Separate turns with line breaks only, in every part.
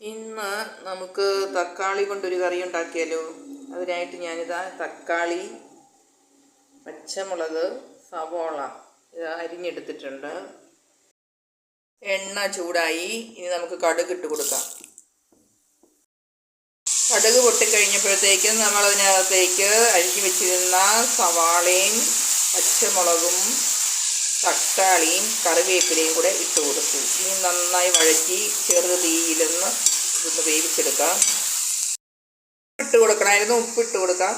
ഇന്ന് നമുക്ക് തക്കാളി കൊണ്ടൊരു കറി ഉണ്ടാക്കിയാലോ. അതിനായിട്ട് ഞാനിതാ തക്കാളി, പച്ചമുളക്, സവോള അരിഞ്ഞെടുത്തിട്ടുണ്ട്. എണ്ണ ചൂടായി. ഇനി നമുക്ക് കടുക് ഇട്ട് കൊടുക്കാം. കടുക് പൊട്ടിക്കഴിഞ്ഞപ്പോഴത്തേക്കും നമ്മളതിനകത്തേക്ക് അരിഞ്ഞു വെച്ചിരുന്ന സവാളയും പച്ചമുളകും തക്കാളിയും കറിവേപ്പിലയും കൂടെ ഇട്ട് കൊടുത്തു. ഇനി നന്നായി വഴറ്റി ചെറു തീയിലൊന്ന് ഇതൊന്ന് വേവിച്ചെടുക്കാം. ഇട്ട് കൊടുക്കണമായിരുന്നു, ഉപ്പിട്ട് കൊടുക്കാം.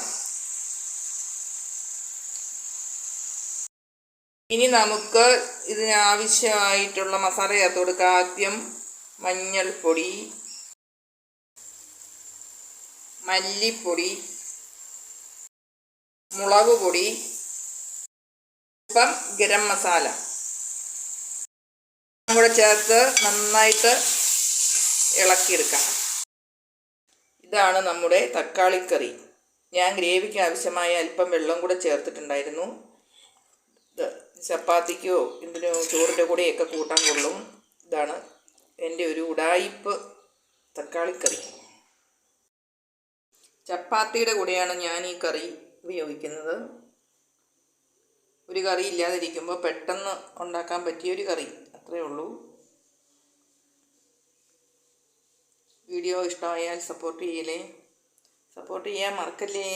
ഇനി നമുക്ക് ഇതിനാവശ്യമായിട്ടുള്ള മസാല ചേർത്ത് കൊടുക്കാം. ആദ്യം മഞ്ഞൾപ്പൊടി, മല്ലിപ്പൊടി, മുളക് പൊടി, ഗരം മസാല കൂടെ ചേർത്ത് നന്നായിട്ട് ഇളക്കിയെടുക്കാം. ഇതാണ് നമ്മുടെ തക്കാളിക്കറി. ഞാൻ ഗ്രേവിക്ക് ആവശ്യമായ അല്പം വെള്ളം കൂടെ ചേർത്തിട്ടുണ്ടായിരുന്നു. ഇത് ചപ്പാത്തിക്കോ എന്തിനോ ചോറിൻ്റെ കൂടെയൊക്കെ കൂട്ടാൻ കൊള്ളും. ഇതാണ് എൻ്റെ ഒരു ഉഡായിപ്പ് തക്കാളിക്കറി. ചപ്പാത്തിയുടെ കൂടെയാണ് ഞാൻ ഈ കറി ഉപയോഗിക്കുന്നത്. ഒരു കറി ഇല്ലാതിരിക്കുമ്പോൾ പെട്ടെന്ന് ഉണ്ടാക്കാൻ പറ്റിയൊരു കറി, അത്രയേ ഉള്ളൂ. വീഡിയോ ഇഷ്ടമായാൽ സപ്പോർട്ട് ചെയ്യാൻ മറക്കല്ലേ.